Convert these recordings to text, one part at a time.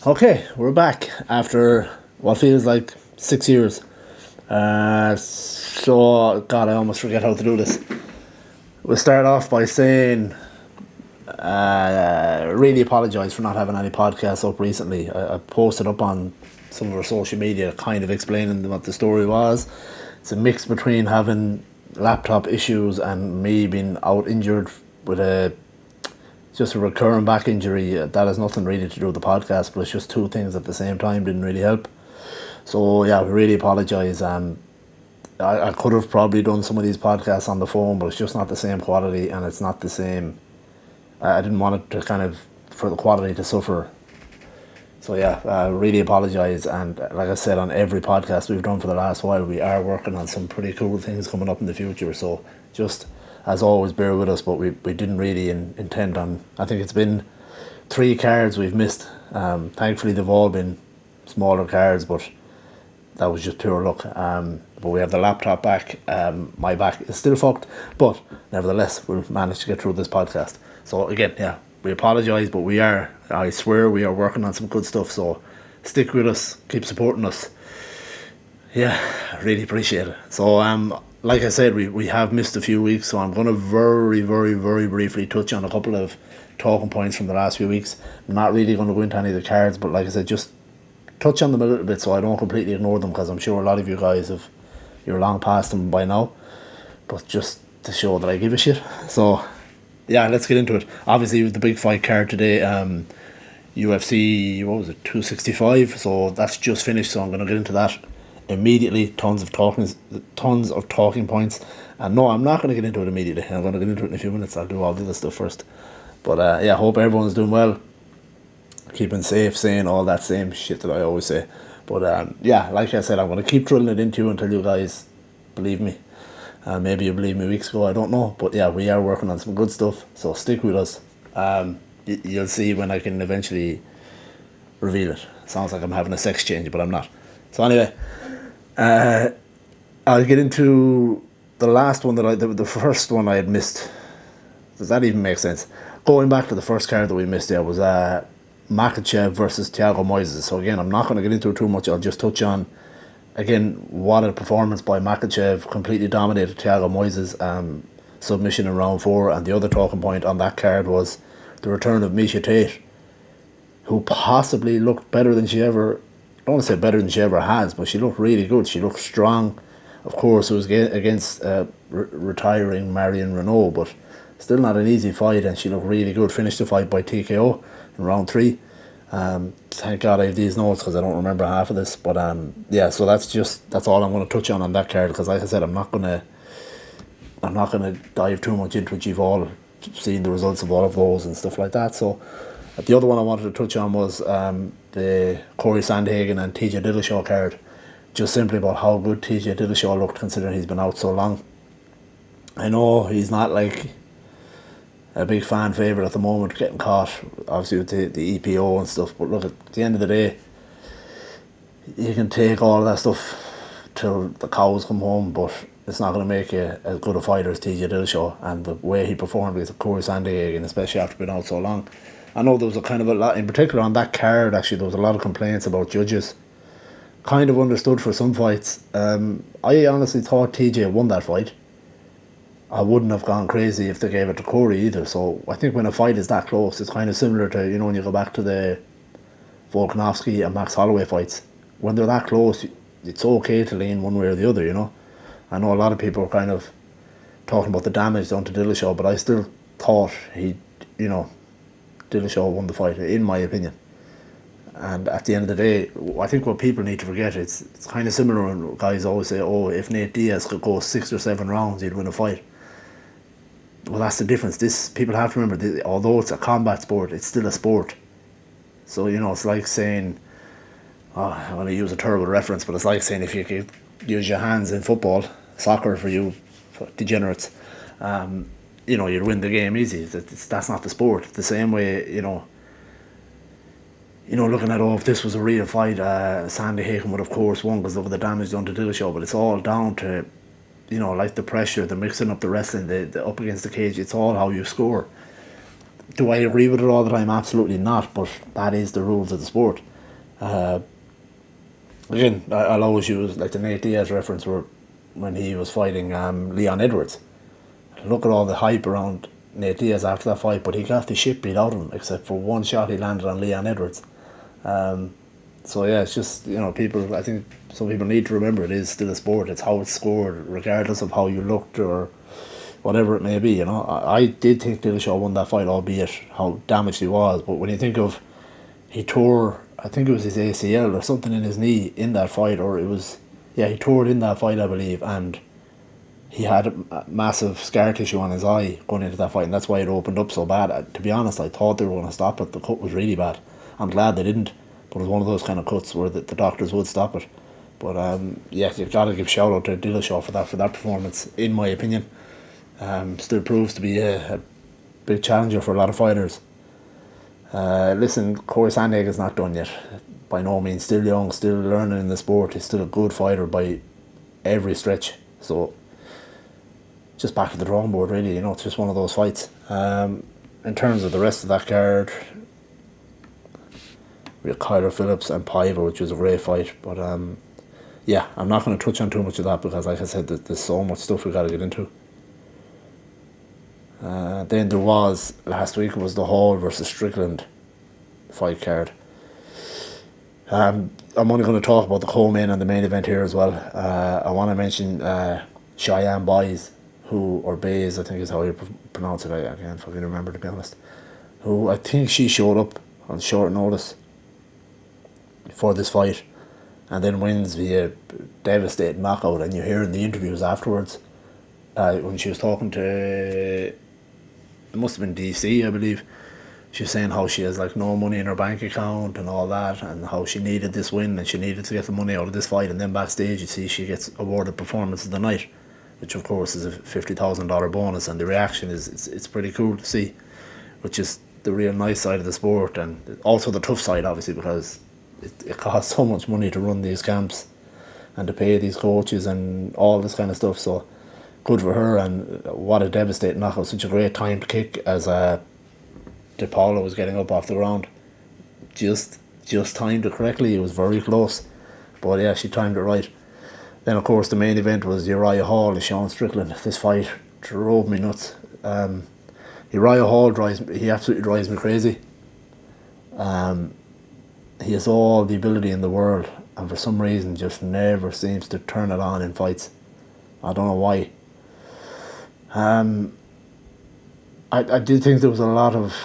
Okay, we're back after what feels like 6 years. God, I almost forget how to do this. We'll start off by saying, really apologise for not having any podcasts up recently. I posted up on some of our social media kind of explaining what the story was. It's a mix between having laptop issues and me being out injured with just a recurring back injury. That has nothing really to do with the podcast, but it's just two things at the same time didn't really help. So yeah, we really apologise. I could have probably done some of these podcasts on the phone, but it's just not the same quality, and it's not the same. I didn't want it to for the quality to suffer. So yeah, I really apologise. And like I said, on every podcast we've done for the last while, we are working on some pretty cool things coming up in the future. So just as always, bear with us. But we didn't really intend on. I think it's been 3 cards we've missed. Thankfully, they've all been smaller cards, but that was just pure luck. But we have the laptop back. My back is still fucked, but nevertheless, we'll manage to get through this podcast. So again, yeah, we apologise, but I swear, we are working on some good stuff. So stick with us, keep supporting us. Yeah, I really appreciate it. So like I said, we have missed a few weeks, so I'm going to very, very, very briefly touch on a couple of talking points from the last few weeks. I'm not really going to go into any of the cards, but like I said, just touch on them a little bit so I don't completely ignore them, because I'm sure a lot of you guys you're long past them by now, but just to show that I give a shit. So yeah, let's get into it. Obviously, with the big fight card today, UFC, what was it, 265, so that's just finished, so I'm going to get into that immediately. Tons of talking points, and no, I'm not going to get into it immediately. I'm going to get into it in a few minutes. I'll do all the other stuff first, but yeah, hope everyone's doing well, keeping safe, saying all that same shit that I always say. But yeah, like I said, I'm going to keep drilling it into you until you guys believe me. Maybe you believed me weeks ago, I don't know. But yeah, we are working on some good stuff, so stick with us. You'll see when I can eventually reveal it. Sounds like I'm having a sex change, but I'm not. So anyway, I'll get into the last one the first one I had missed. Does that even make sense? Going back to the first card that we missed there was Makhachev versus Thiago Moises. So again, I'm not going to get into it too much. I'll just touch on, again, what a performance by Makhachev. Completely dominated Thiago Moises' submission in round 4. And the other talking point on that card was the return of Miesha Tate, who possibly looked better than she ever, I don't want to say better than she ever has, but she looked really good. She looked strong. Of course, it was against retiring Marion Renault, but still not an easy fight, and she looked really good. Finished the fight by TKO in round 3. Thank God I have these notes, because I don't remember half of this. But yeah, so that's all I'm going to touch on that card, because like I said, I'm not going to dive too much into it. You've all seen the results of all of those and stuff like that. So the other one I wanted to touch on was the Corey Sandhagen and TJ Dillashaw card. Just simply about how good TJ Dillashaw looked, considering he's been out so long. I know he's not like a big fan favourite at the moment, getting caught obviously with the EPO and stuff, but look, at the end of the day, you can take all of that stuff till the cows come home, but it's not going to make you as good a fighter as TJ Dillashaw. And the way he performed against Corey Sandhagen, especially after being out so long, I know there was a lot, in particular on that card, actually there was a lot of complaints about judges. Kind of understood for some fights. I honestly thought TJ won that fight. I wouldn't have gone crazy if they gave it to Corey either. So I think when a fight is that close, it's kind of similar to, when you go back to the Volkanovski and Max Holloway fights. When they're that close, it's okay to lean one way or the other, I know a lot of people are kind of talking about the damage done to Dillashaw, but I still thought Dillashaw won the fight, in my opinion. And at the end of the day, I think what people need to forget, it's kind of similar when guys always say, oh, if Nate Diaz could go 6 or 7 rounds, he'd win a fight. Well, that's the difference. People have to remember, although it's a combat sport, it's still a sport. So, it's like saying, I'm going to use a terrible reference, but it's like saying if you could use your hands in football, soccer for you degenerates, you'd win the game easy. That's not the sport. The same way, looking at, if this was a real fight, Sandy Hagen would of course won because of the damage done to Dillashaw, but it's all down to, like the pressure, the mixing up the wrestling, the up against the cage, it's all how you score. Do I agree with it all the time? Absolutely not, but that is the rules of the sport. Again, I'll always use like the Nate Diaz reference where when he was fighting Leon Edwards. Look at all the hype around Nate Diaz after that fight, but he got the shit beat out of him, except for one shot he landed on Leon Edwards. So yeah, it's just, people, I think some people need to remember it is still a sport. It's how it's scored, regardless of how you looked or whatever it may be. I did think Dillashaw won that fight, albeit how damaged he was. But when you think of, he tore, I think it was his ACL or something in his knee in that fight, or it was, yeah, he tore it in that fight, I believe, and he had a massive scar tissue on his eye going into that fight, and that's why it opened up so bad. To be honest, I thought they were going to stop it. The cut was really bad. I'm glad they didn't, but it was one of those kind of cuts where the doctors would stop it. But yeah, you've got to give shout out to Dillashaw for that performance, in my opinion. Still proves to be a big challenger for a lot of fighters. Listen, Corey Sandhagen's not done yet. By no means, still young, still learning in the sport. He's still a good fighter by every stretch. So, just back to the drawing board, really. It's just one of those fights. In terms of the rest of that card, we have Kyler Phillips and Piver, which was a great fight. But yeah, I'm not going to touch on too much of that because, like I said, there's so much stuff we got to get into. Then there was, last week, it was the Hall versus Strickland fight card. I'm only going to talk about the co-main and the main event here as well. I want to mention Cheyenne Bays, or Bays, I think is how you pronounce it. I can't fucking remember, to be honest. Who, I think she showed up on short notice for this fight and then wins via devastating knockout. And you hear in the interviews afterwards, when she was talking to, it must have been DC, I believe, she was saying how she has like no money in her bank account and all that, and how she needed this win and she needed to get the money out of this fight. And then backstage you see she gets awarded performance of the night, which of course is a $50,000 bonus, and the reaction is it's pretty cool to see, which is the real nice side of the sport, and also the tough side, obviously, because it costs so much money to run these camps and to pay these coaches and all this kind of stuff. So good for her, and what a devastating knockout. Such a great time to kick as DePaulo was getting up off the ground. Just timed it correctly. It was very close, but yeah, she timed it right. Then of course the main event was Uriah Hall and Sean Strickland. This fight drove me nuts. Uriah Hall absolutely drives me crazy. He has all the ability in the world, and for some reason just never seems to turn it on in fights. I don't know why. I did think there was a lot of,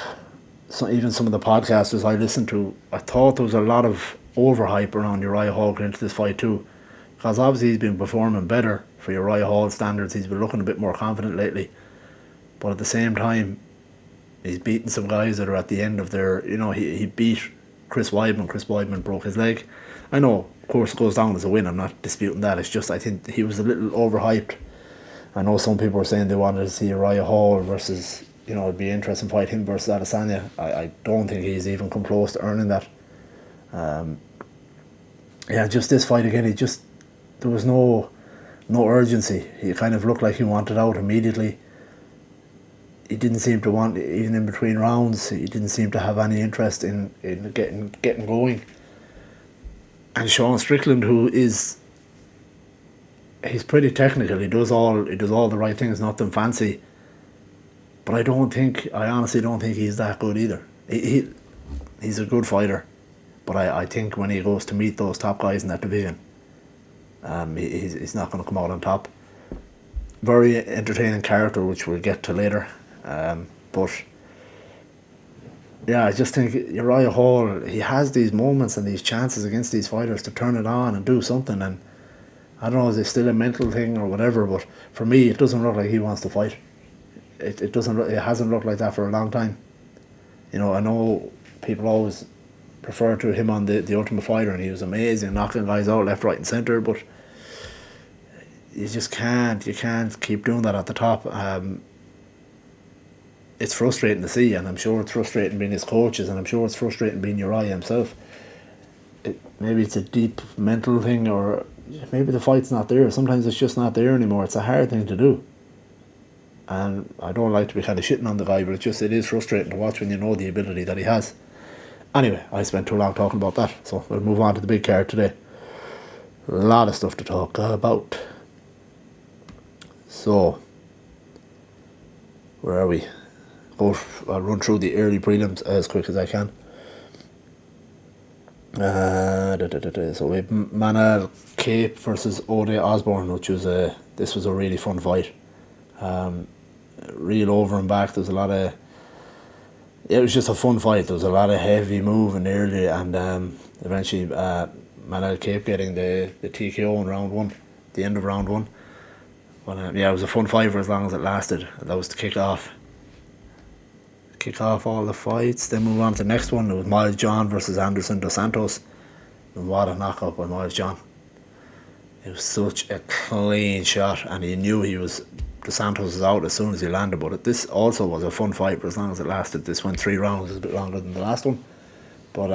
even some of the podcasters I listened to, I thought there was a lot of overhype around Uriah Hall going into this fight too, because obviously he's been performing better for Uriah Hall standards. He's been looking a bit more confident lately, but at the same time he's beaten some guys that are at the end of their, he beat Chris Weidman. Chris Weidman broke his leg. I know, of course, it goes down as a win. I'm not disputing that. It's just I think he was a little overhyped. I know some people were saying they wanted to see Uriah Hall versus, it'd be interesting to fight him versus Adesanya. I don't think he's even come close to earning that. Yeah, just this fight again, there was no urgency. He kind of looked like he wanted out immediately. He didn't seem to want, even in between rounds, he didn't seem to have any interest in getting going. And Sean Strickland, he's pretty technical. He does all the right things, nothing fancy. But I honestly don't think he's that good either. He's a good fighter, but I think when he goes to meet those top guys in that division, he's not going to come out on top. Very entertaining character, which we'll get to later. But yeah, I just think Uriah Hall, he has these moments and these chances against these fighters to turn it on and do something, and I don't know, is it still a mental thing or whatever, but for me it doesn't look like he wants to fight. It hasn't looked like that for a long time. I know people always refer to him on the Ultimate Fighter, and he was amazing, knocking guys out left, right and centre, but you just can't keep doing that at the top. It's frustrating to see, and I'm sure it's frustrating being his coaches, and I'm sure it's frustrating being Uriah himself. Maybe it's a deep mental thing, or maybe the fight's not there. Sometimes it's just not there anymore. It's a hard thing to do. And I don't like to be kind of shitting on the guy, but it is frustrating to watch when you know the ability that he has. Anyway, I spent too long talking about that, so we'll move on to the big card today. A lot of stuff to talk about. So, where are we? I'll run through the early prelims as quick as I can. So we have Manal Cape versus Ode Osborne, which was this was a really fun fight. Real over and back. There's a lot of. It was just a fun fight. There was a lot of heavy moving early, and eventually Manal Cape getting the TKO in round one, the end of round one. But it was a fun fight for as long as it lasted. That was to kick off all the fights. Then move on to the next one. It was Miles John versus Anderson Dos Santos. And what a knockout by Miles John. It was such a clean shot, and he knew Dos Santos was out as soon as he landed. But this also was a fun fight for as long as it lasted. This went 3 rounds. It was a bit longer than the last one. But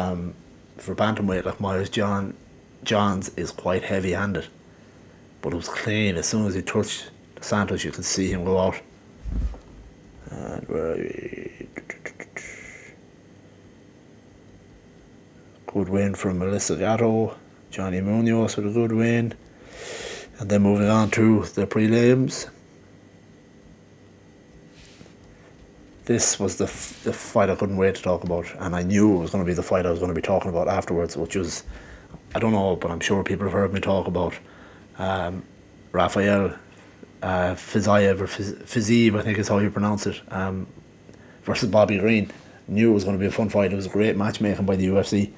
for bantamweight, like Miles Johns is quite heavy-handed. But it was clean. As soon as he touched Dos Santos, you could see him go out. And good win from Melissa Gatto. Johnny Munoz with a good win. And then moving on to the prelims. This was the fight I couldn't wait to talk about, and I knew it was going to be the fight I was going to be talking about afterwards, which was, I don't know, but I'm sure people have heard me talk about Rafael Fiziev, or Fiziev, I think is how you pronounce it, versus Bobby Green. Knew it was going to be a fun fight. It was great matchmaking by the UFC,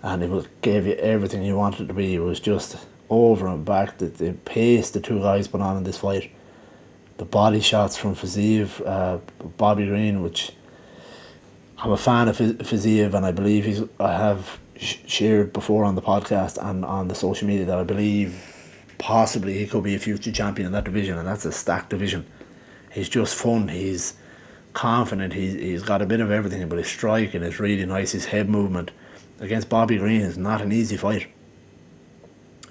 and gave you everything you wanted it to be. It was just over and back. The pace the two guys put on in this fight, the body shots from Fiziev, Bobby Green, which I'm a fan of Fiziev, and I believe I have shared before on the podcast and on the social media that I believe possibly he could be a future champion in that division, and that's a stacked division. He's just fun. He's confident. He's got a bit of everything, but his striking is really nice. His head movement against Bobby Green is not an easy fight.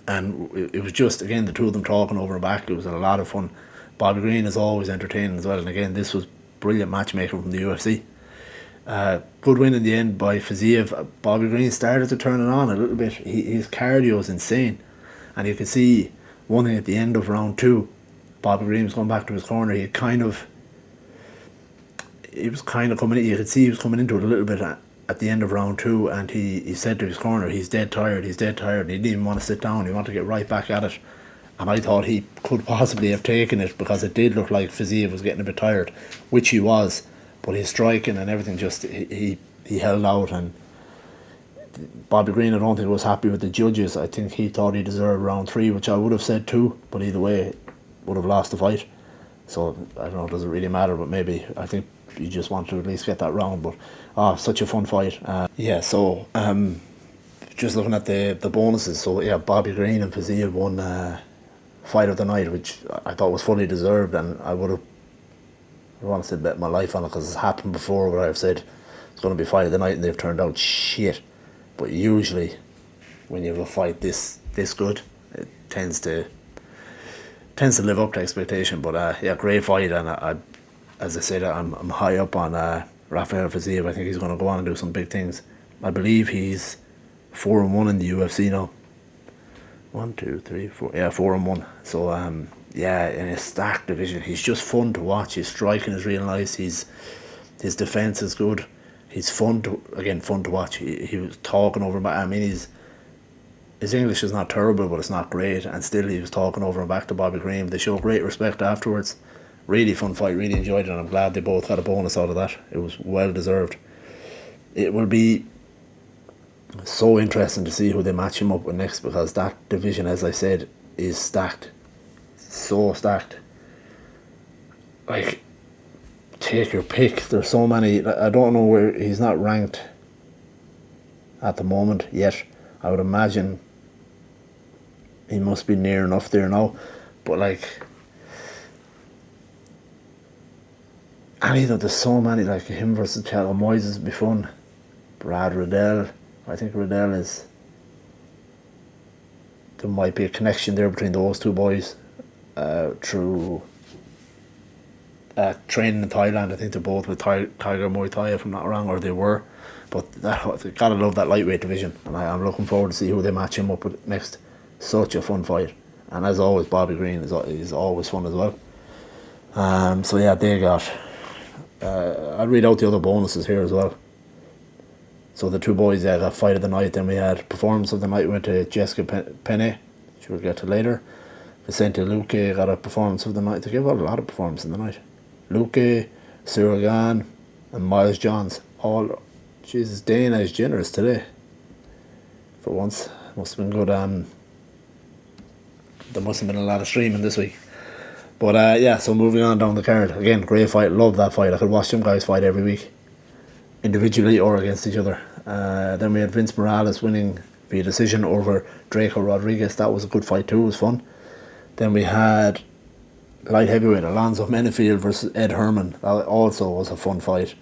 And it was just, again, the two of them talking over and back. It was a lot of fun. Bobby Green is always entertaining as well. And again, this was brilliant matchmaking from the UFC. Good win in the end by Fiziev. Bobby Green started to turn it on a little bit. His cardio is insane. And you can see one thing at the end of round 2. Bobby Green was going back to his corner. He was kind of coming in. You could see he was coming into it a little bit at the end of round 2, and he said to his corner, he's dead tired, and he didn't even want to sit down. He wanted to get right back at it. And I thought he could possibly have taken it, because it did look like Fiziev was getting a bit tired, which he was, but his striking and everything, just he held out. And Bobby Green, I don't think, was happy with the judges. I think he thought he deserved round 3, which I would have said too, but either way would have lost the fight. So I don't know, does it really matter? But maybe, I think you just want to at least get that round. But such a fun fight. So just looking at the bonuses, so yeah, Bobby Green and Fiziev won fight of the night, which I thought was fully deserved, and I want to say bet my life on it, because it's happened before where I've said it's going to be fight of the night and they've turned out shit. But usually when you have a fight this good, it tends to live up to expectation. But great fight, and as I said, I'm high up on Rafael Fiziev. I think he's going to go on and do some big things. I believe he's 4-1 in the UFC now. 1, 2, 3, 4. Yeah, 4-1. So in a stacked division, he's just fun to watch. His striking is real nice. His defense is good. He's fun to watch. He was talking over. I mean, his English is not terrible, but it's not great. And still, he was talking over and back to Bobby Green. They show great respect afterwards. Really fun fight. Really enjoyed it, and I'm glad they both got a bonus out of that. It was well deserved. It will be so interesting to see who they match him up with next, because that division, as I said, is stacked. So stacked. Like, take your pick. There's so many. I don't know where he's not ranked at the moment yet. I would imagine he must be near enough there now. But like, there's so many, like him versus Thiago Moises would be fun. Brad Riddell. I think Riddell is. There might be a connection there between those two boys through training in Thailand. I think they're both with Tiger Muay Thai, if I'm not wrong, or they were. But gotta love that lightweight division, and I'm looking forward to see who they match him up with next. Such a fun fight, and as always, Bobby Green is always fun as well. So yeah, they got. I'll read out the other bonuses here as well. So the two boys got fight of the night. Then we had performance of the night went to Jessica Penne, which we'll get to later. Vicente Luque got a performance of the night. They gave out a lot of performance in the night. Luque, Suragan, and Miles Johns. All, Jesus, Dana is generous today. For once, must have been good. There must have been a lot of streaming this week. But yeah, so moving on down the card. Again, great fight. Love that fight. I could watch them guys fight every week, individually or against each other. Then we had Vince Morales winning via decision over Draco Rodriguez. That was a good fight too. It was fun. Then we had light heavyweight Alonzo Menefield versus Ed Herman. That also was a fun fight.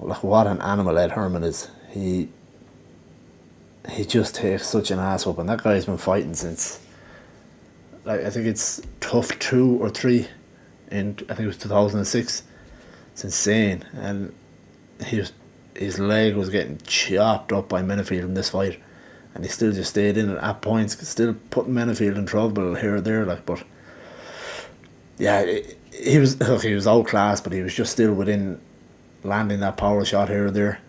Like, what an animal Ed Herman is. He just takes such an ass whooping. That guy's been fighting since, like, I think it's Tough 2 or 3 in, I think it was 2006. It's insane. And his leg was getting chopped up by Menefield in this fight, and he still just stayed in it at points, still putting Menefield in trouble here or there, like. But yeah, he was outclassed, but he was just still within landing that power shot here or there.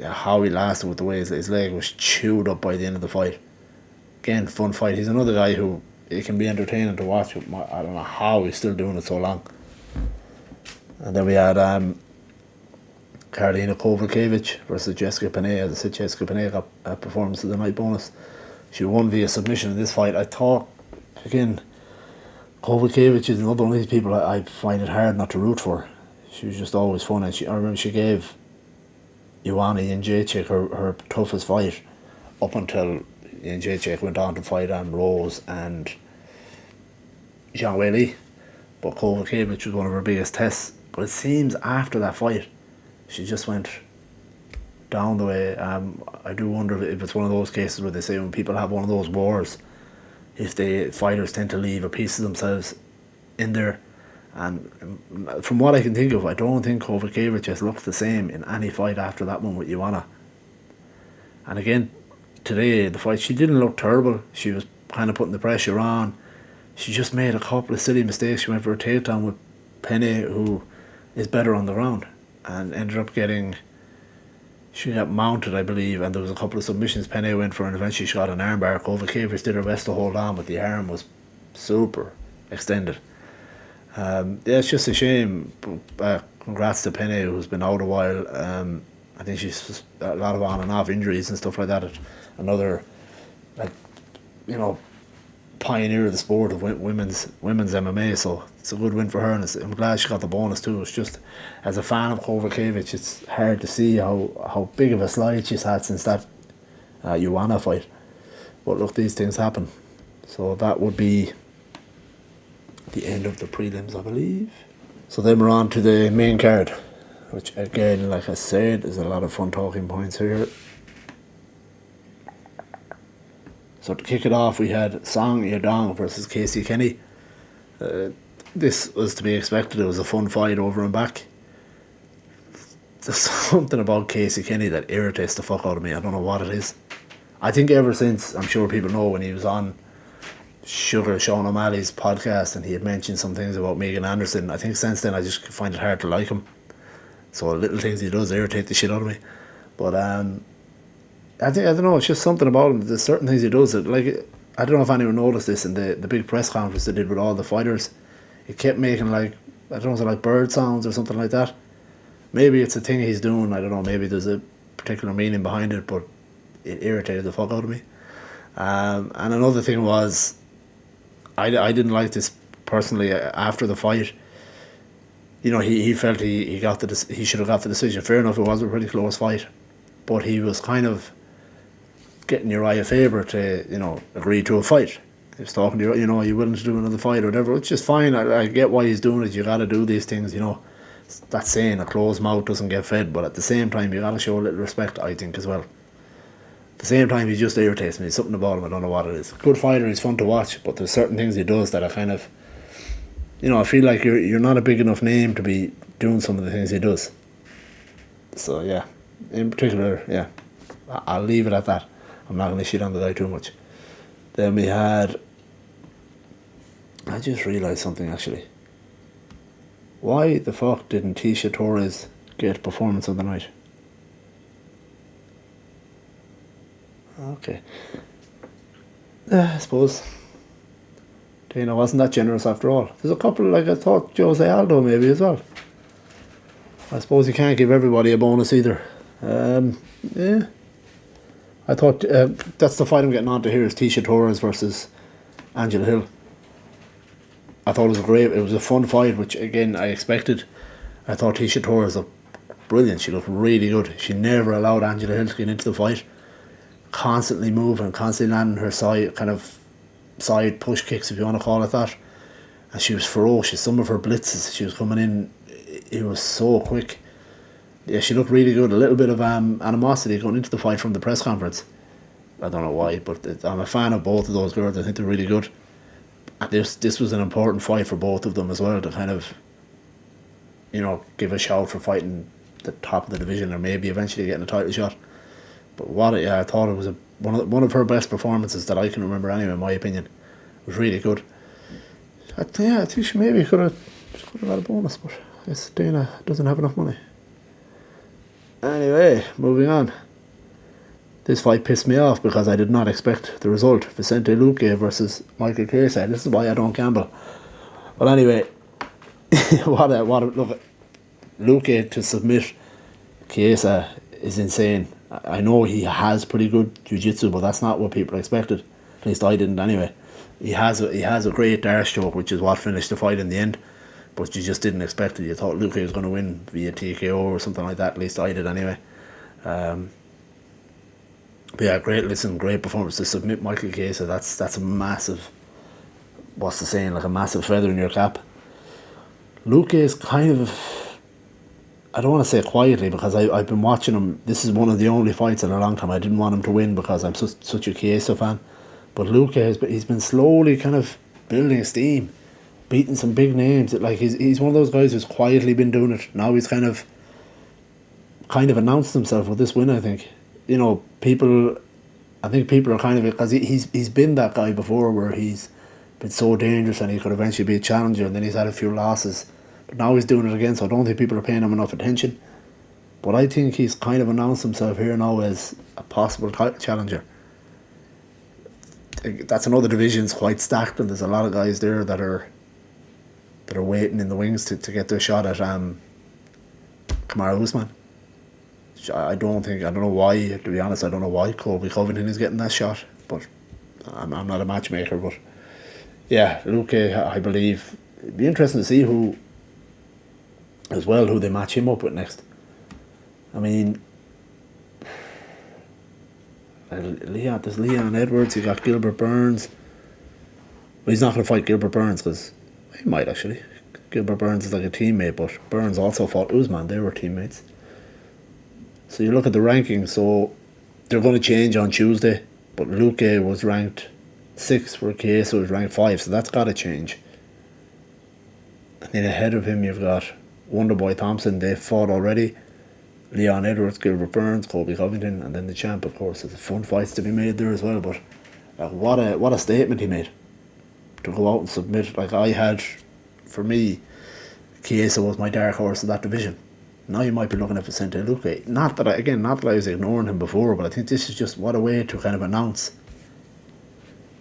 How he lasted with the way his leg was chewed up by the end of the fight. Again, fun fight. He's another guy who it can be entertaining to watch. I don't know how he's still doing it so long. And then we had Karolina Kowalkiewicz versus Jessica Penne. As I said, Jessica Penne got a performance of the night bonus. She won via submission in this fight. I thought, again, Kowalkiewicz is another one of these people I find it hard not to root for. She was just always fun, and I remember she gave Joanna Jędrzejczyk her toughest fight up until Jędrzejczyk went on to fight Rose and Zhang Weili. But Kowalkiewicz was one of her biggest tests. But it seems after that fight, she just went down the way. I do wonder if it's one of those cases where they say when people have one of those wars, if the fighters tend to leave a piece of themselves in there. And from what I can think of, I don't think Kowalkiewicz has looked the same in any fight after that one with Joanna. And again, today, the fight, she didn't look terrible. She was kind of putting the pressure on. She just made a couple of silly mistakes. She went for a takedown with Penne, who is better on the ground, and ended up she got mounted, I believe, and there was a couple of submissions Penne went for, and eventually she got an armbar. Kowalkiewicz did her best to hold on, but the arm was super extended. Yeah, it's just a shame. Congrats to Penne, who's been out a while. I think she's just a lot of on and off injuries and stuff like that. Another, like, pioneer of the sport of women's MMA. So it's a good win for her, and I'm glad she got the bonus too. It's just, as a fan of Kowalkiewicz, it's hard to see how big of a slide she's had since that Joanna fight. But look, these things happen. So that would be the end of the prelims, I believe. So then we're on to the main card, which again, like I said, is a lot of fun talking points here. So to kick it off, we had Song Yadong versus Casey Kenny. This was to be expected. It was a fun fight over and back. There's something about Casey Kenny that irritates the fuck out of me. I don't know what it is. I think ever since, I'm sure people know, when he was on Sean O'Malley's podcast and he had mentioned some things about Megan Anderson, I think since then I just find it hard to like him. So little things he does irritate the shit out of me. But I don't know, it's just something about him. There's certain things he does that, like, I don't know if anyone noticed this in the big press conference they did with all the fighters. He kept making, like, I don't know, is it like bird sounds or something like that? Maybe it's a thing he's doing, I don't know, maybe there's a particular meaning behind it, but it irritated the fuck out of me. And another thing was, I didn't like this personally after the fight. He felt he should have got the decision. Fair enough, it was a pretty close fight, but he was kind of getting Uriah Faber to agree to a fight. He was talking to you, are you willing to do another fight or whatever, which is fine. I get why he's doing it. You got to do these things, That saying, a closed mouth doesn't get fed, but at the same time you got to show a little respect, I think, as well. At the same time, he just irritates me. Something about him, I don't know what it is. Good fighter, he's fun to watch, but there's certain things he does that I kind of, I feel like you're not a big enough name to be doing some of the things he does. So yeah, in particular, yeah, I'll leave it at that. I'm not going to shit on the guy too much. Then we had. I just realised something actually. Why the fuck didn't Tisha Torres get performance of the night? Okay. I suppose Dana wasn't that generous after all. There's a couple, like I thought Jose Aldo maybe as well. I suppose you can't give everybody a bonus either. Yeah. I thought that's the fight I'm getting on to here is Tisha Torres versus Angela Hill. I thought it was a fun fight, which again I expected. I thought Tisha Torres looked brilliant. She looked really good. She never allowed Angela Hill to get into the fight. Constantly moving, constantly landing her side push kicks, if you want to call it that. And she was ferocious. Some of her blitzes, she was coming in, it was so quick. Yeah, she looked really good. A little bit of animosity going into the fight from the press conference. I don't know why, but I'm a fan of both of those girls. I think they're really good. And this was an important fight for both of them as well, to kind of, give a shout for fighting the top of the division or maybe eventually getting a title shot. But I thought it was one of her best performances that I can remember anyway, in my opinion. It was really good. I think she maybe could have got a bonus, but I guess Dana doesn't have enough money. Anyway, moving on. This fight pissed me off because I did not expect the result. Vicente Luque versus Michael Chiesa. This is why I don't gamble. But anyway, look, Luque to submit Chiesa is insane. I know he has pretty good jiu-jitsu, but that's not what people expected. At least I didn't anyway. He has a great dart stroke, which is what finished the fight in the end. But you just didn't expect it. You thought Luque was going to win via TKO or something like that. At least I did anyway. But yeah, great performance to submit Michael Chiesa. That's a massive, what's the saying, like a massive feather in your cap. Luque is kind of, I don't want to say quietly because I've been watching him. This is one of the only fights in a long time. I didn't want him to win because I'm such a Chiesa fan. But Luque he's been slowly kind of building steam, beating some big names. Like he's one of those guys who's quietly been doing it. Now he's kind of announced himself with this win. I think people are kind of, because he's been that guy before where he's been so dangerous and he could eventually be a challenger, and then he's had a few losses. But now he's doing it again, so I don't think people are paying him enough attention. But I think he's kind of announced himself here now as a possible title challenger. That's another division's quite stacked, and there's a lot of guys there that are waiting in the wings to get their shot at Kamaru Usman. I don't know why, to be honest, I don't know why Colby Covington is getting that shot, but I'm not a matchmaker. But yeah, Luque, I believe, it'd be interesting to see who they match him up with next. I mean, there's Leon Edwards, you got Gilbert Burns. Well, he's not going to fight Gilbert Burns because he might actually. Gilbert Burns is like a teammate, but Burns also fought Usman, they were teammates. So you look at the rankings, so they're going to change on Tuesday, but Luque was ranked 6 where Chiesa was ranked 5, so that's got to change. And then ahead of him you've got Wonderboy Thompson, they fought already. Leon Edwards, Gilbert Burns, Colby Covington, and then the champ, of course. There's fun fights to be made there as well, but what a statement he made. To go out and submit, like I had, for me, Chiesa was my dark horse of that division. Now you might be looking at Vicente Luque. Not that I was ignoring him before, but I think this is just what a way to kind of announce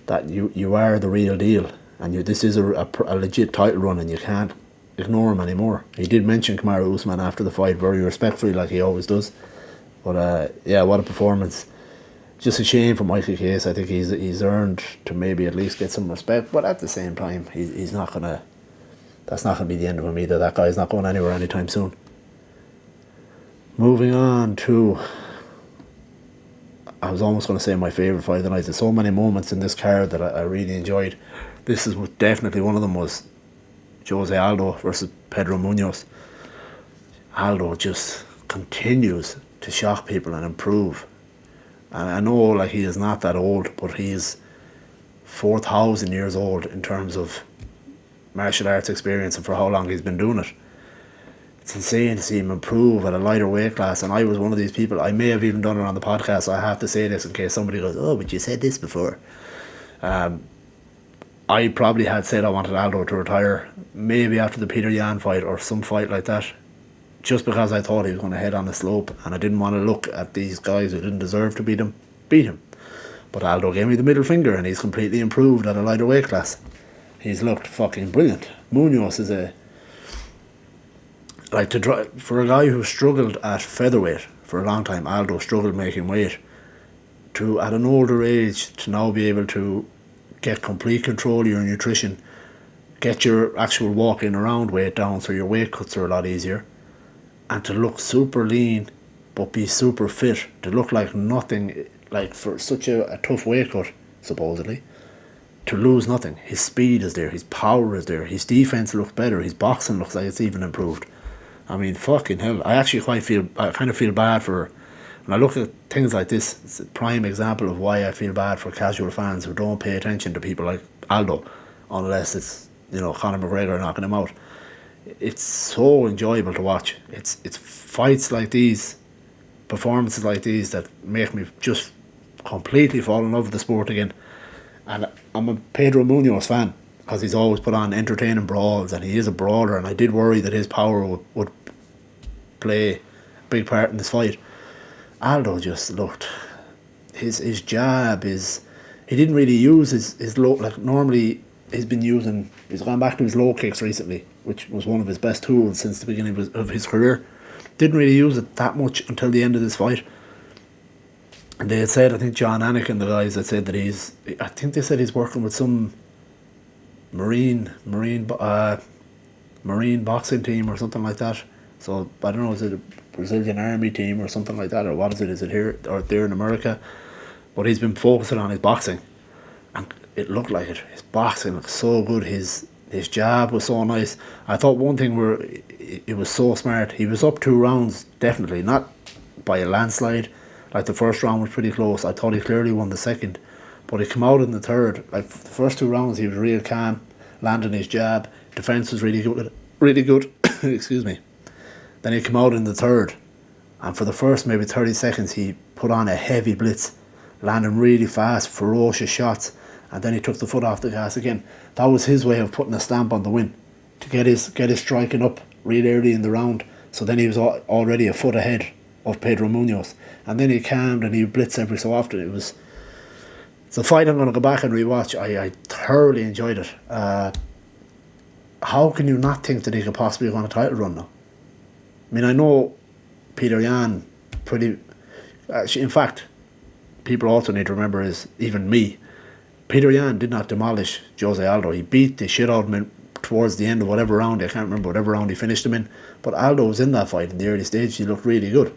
that you are the real deal, and this is a legit title run, and you can't ignore him anymore. He did mention Kamaru Usman after the fight very respectfully, like he always does. But yeah, what a performance. Just a shame for Michael Chiesa. I think he's earned to maybe at least get some respect, but at the same time, he's not gonna. That's not gonna be the end of him either. That guy's not going anywhere anytime soon. Moving on to, I was almost going to say my favourite fight of the night. There's so many moments in this card that I really enjoyed. This is definitely one of them, was Jose Aldo versus Pedro Munoz. Aldo just continues to shock people and improve. And I know like he is not that old, but he's 4,000 years old in terms of martial arts experience and for how long he's been doing it. It's insane to see him improve at a lighter weight class, and I was one of these people. I may have even done it on the podcast, so I have to say this in case somebody goes, oh, but you said this before. I probably had said I wanted Aldo to retire, maybe after the Peter Yan fight or some fight like that, just because I thought he was going to head on the slope, and I didn't want to look at these guys who didn't deserve to beat him. But Aldo gave me the middle finger, and he's completely improved at a lighter weight class. He's looked fucking brilliant. Munoz is for a guy who struggled at featherweight for a long time. Aldo struggled making weight. To at an older age to now be able to get complete control of your nutrition, get your actual walking around weight down so your weight cuts are a lot easier, and to look super lean but be super fit, to look like nothing, like for such a tough weight cut supposedly, to lose nothing. His speed is there, his power is there, his defense looks better, his boxing looks like it's even improved. I mean, fucking hell, I kind of feel bad for, when I look at things like this, it's a prime example of why I feel bad for casual fans who don't pay attention to people like Aldo, unless it's, Conor McGregor knocking him out. It's so enjoyable to watch. It's fights like these, performances like these that make me just completely fall in love with the sport again. And I'm a Pedro Munoz fan, because he's always put on entertaining brawls, and he is a brawler, and I did worry that his power would play a big part in this fight. Aldo just looked, his jab, he didn't really use his low, like normally he's gone back to his low kicks recently, which was one of his best tools since the beginning of his career. Didn't really use it that much until the end of this fight. And they had said, I think John Anik and the guys had said that he's working with some Marine boxing team or something like that. So I don't know, is it a Brazilian army team or something like that, or what is it? Is it here or there in America? But he's been focusing on his boxing, and it looked like it. His boxing looked so good. His jab was so nice. I thought one thing where it was so smart. He was up 2 rounds, definitely not by a landslide. Like the first round was pretty close. I thought he clearly won the second, but he came out in the third. Like the first 2 rounds, he was real calm, landing his jab. Defense was really good. Excuse me. Then he came out in the third, and for the first maybe 30 seconds, he put on a heavy blitz, landing really fast, ferocious shots, and then he took the foot off the gas again. That was his way of putting a stamp on the win, to get his striking up really early in the round. So then he was already a foot ahead of Pedro Munoz, and then he calmed and he blitzed every so often. It's a fight I'm going to go back and rewatch. I thoroughly enjoyed it. How can you not think that he could possibly go on a title run now? I mean, I know Peter Yan in fact, people also need to remember is, even me, Peter Yan did not demolish Jose Aldo. He beat the shit out of him towards the end of whatever round, I can't remember whatever round he finished him in, but Aldo was in that fight in the early stage. He looked really good.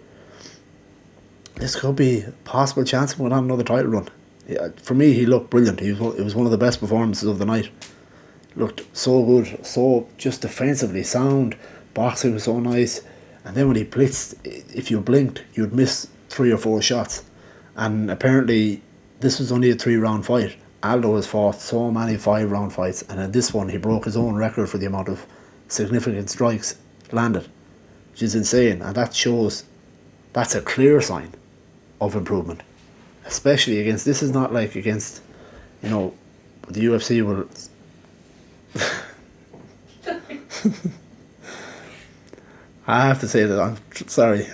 This could be a possible chance of going on another title run. Yeah, for me, he looked brilliant. It was one of the best performances of the night. Looked so good, so just defensively sound. Boxing was so nice. And then when he blitzed, if you blinked, you'd miss 3 or 4 shots. And apparently, this was only a 3-round fight. Aldo has fought so many 5-round fights, and in this one, he broke his own record for the amount of significant strikes landed, which is insane. And that shows, that's a clear sign of improvement. Especially against, this is not like against, the UFC will... I have to say that I'm sorry,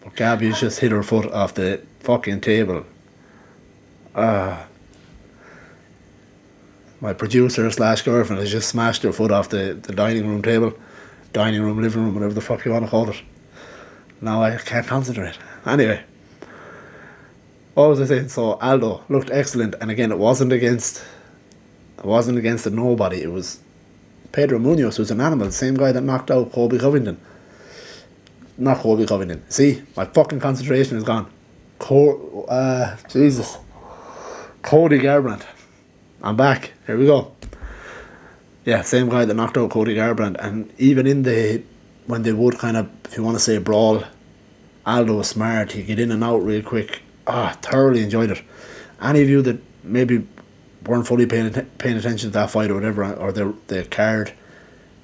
but Gabby's just hit her foot off the fucking table. My producer / girlfriend has just smashed her foot off the dining room table, living room, whatever the fuck you want to call it. Now I can't concentrate. Anyway, what was I saying? So Aldo looked excellent, and again, it wasn't against a nobody. It was Pedro Munoz, who's an animal, the same guy that knocked out Colby Covington. Not Colby Covington. See, my fucking concentration is gone. Jesus. Cody Garbrandt. I'm back. Here we go. Yeah, same guy that knocked out Cody Garbrandt. And even when they would kind of, if you want to say brawl, Aldo was smart. He'd get in and out real quick. Thoroughly enjoyed it. Any of you that maybe weren't fully paying attention to that fight or whatever, or the card,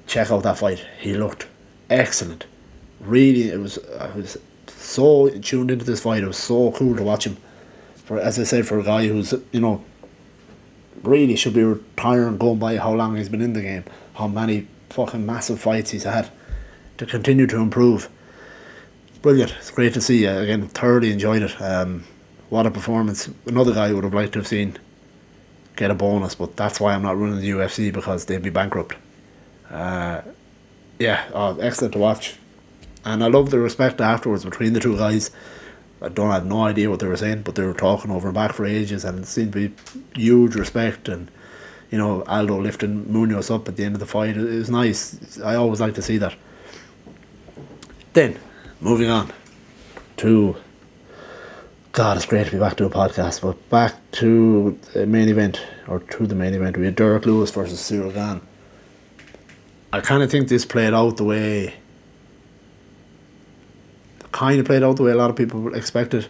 check out that fight. He looked excellent. Really, I was so tuned into this fight. It was so cool to watch him. For, as I said, for a guy who's, really should be retiring, going by how long he's been in the game, how many fucking massive fights he's had, to continue to improve. Brilliant. It's great to see. Again, thoroughly enjoyed it. What a performance. Another guy would have liked to have seen get a bonus, but that's why I'm not running the UFC, because they'd be bankrupt. Excellent to watch. And I love the respect afterwards between the two guys. I have no idea what they were saying, but they were talking over and back for ages, and it seemed to be huge respect. And Aldo lifting Munoz up at the end of the fight, it was nice. I always like to see that. Then, moving on to, God, it's great to be back to a podcast, but back to the main event, we had Derek Lewis versus Cyril Gane. I kind of think this played out the way a lot of people expected.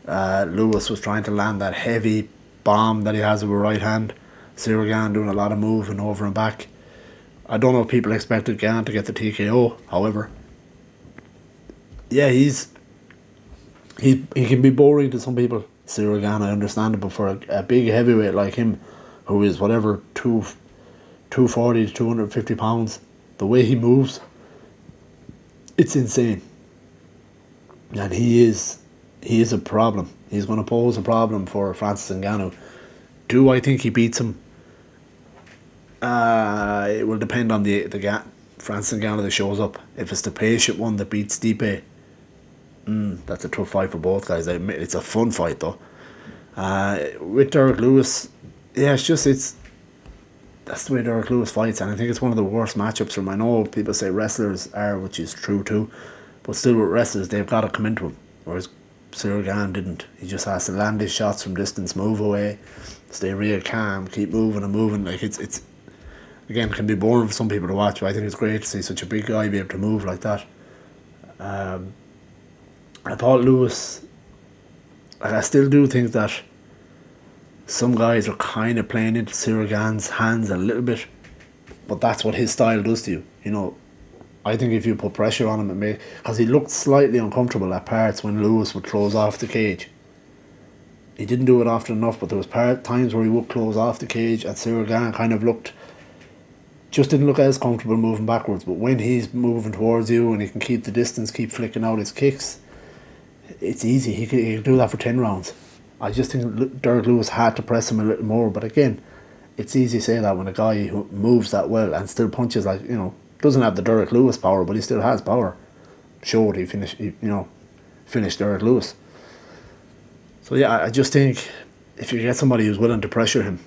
Lewis was trying to land that heavy bomb that he has with a right hand. Cyril Gane doing a lot of moving over and back. I don't know if people expected Gane to get the TKO. However, yeah, he can be boring to some people, Cyril Gane, I understand it, but for a big heavyweight like him, who is whatever 240 to 250 pounds, the way he moves, it's insane. And he is a problem. He's going to pose a problem for Francis Ngannou. Do I think he beats him? It will depend on the Francis Ngannou that shows up. If it's the patient one that beats Stipe, that's a tough fight for both guys. I admit it's a fun fight though. With Derek Lewis, yeah, that's the way Derek Lewis fights, and I think it's one of the worst matchups for him. I know people say wrestlers are, which is true too, but still with wrestlers, they've got to come into him, whereas Cyril Gane didn't. He just has to land his shots from distance, move away, stay real calm, keep moving and moving. Like it's again, can be boring for some people to watch, but I think it's great to see such a big guy be able to move like that. I thought Lewis, I still do think that some guys are kind of playing into Cyril Gane's hands a little bit, but that's what his style does to you. I think if you put pressure on him, because he looked slightly uncomfortable at parts when Lewis would close off the cage. He didn't do it often enough, but there was times where he would close off the cage, and Cyril Gane kind of didn't look as comfortable moving backwards. But when he's moving towards you and he can keep the distance, keep flicking out his kicks, it's easy. He can do that for 10 rounds. I just think Derek Lewis had to press him a little more, but again, it's easy to say that when a guy who moves that well and still punches doesn't have the Derek Lewis power, but he still has power. Showed he finished Derek Lewis. So yeah, I just think if you get somebody who's willing to pressure him,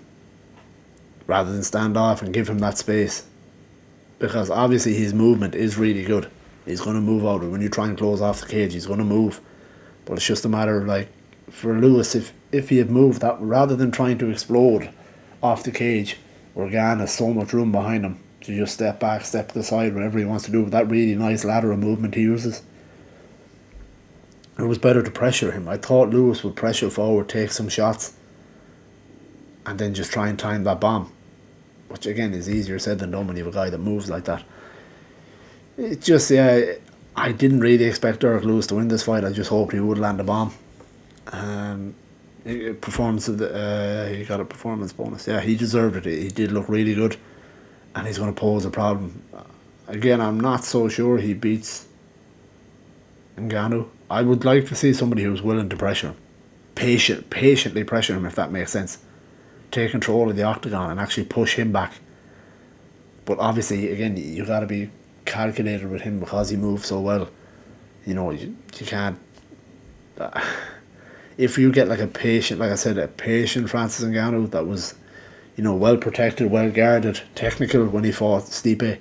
rather than stand off and give him that space, because obviously his movement is really good. He's going to move out. When you try and close off the cage, he's going to move. But it's just a matter of, for Lewis, if he had moved that, rather than trying to explode off the cage, where Gane has so much room behind him to just step back, step to the side, whatever he wants to do with that really nice lateral movement he uses, it was better to pressure him. I thought Lewis would pressure forward, take some shots, and then just try and time that bomb, which again is easier said than done when you have a guy that moves like that. It just, I didn't really expect Derek Lewis to win this fight. I just hoped he would land a bomb. Performance of he got a performance bonus. Yeah, he deserved it. He did look really good, and he's going to pose a problem. Again, I'm not so sure he beats Ngannou. I would like to see somebody who's willing to pressure him, patiently pressure him, if that makes sense. Take control of the octagon and actually push him back. But obviously, again, you got to be calculated with him because he moves so well. You can't. If you get a patient Francis Ngannou that was, well protected, well guarded, technical when he fought Stipe,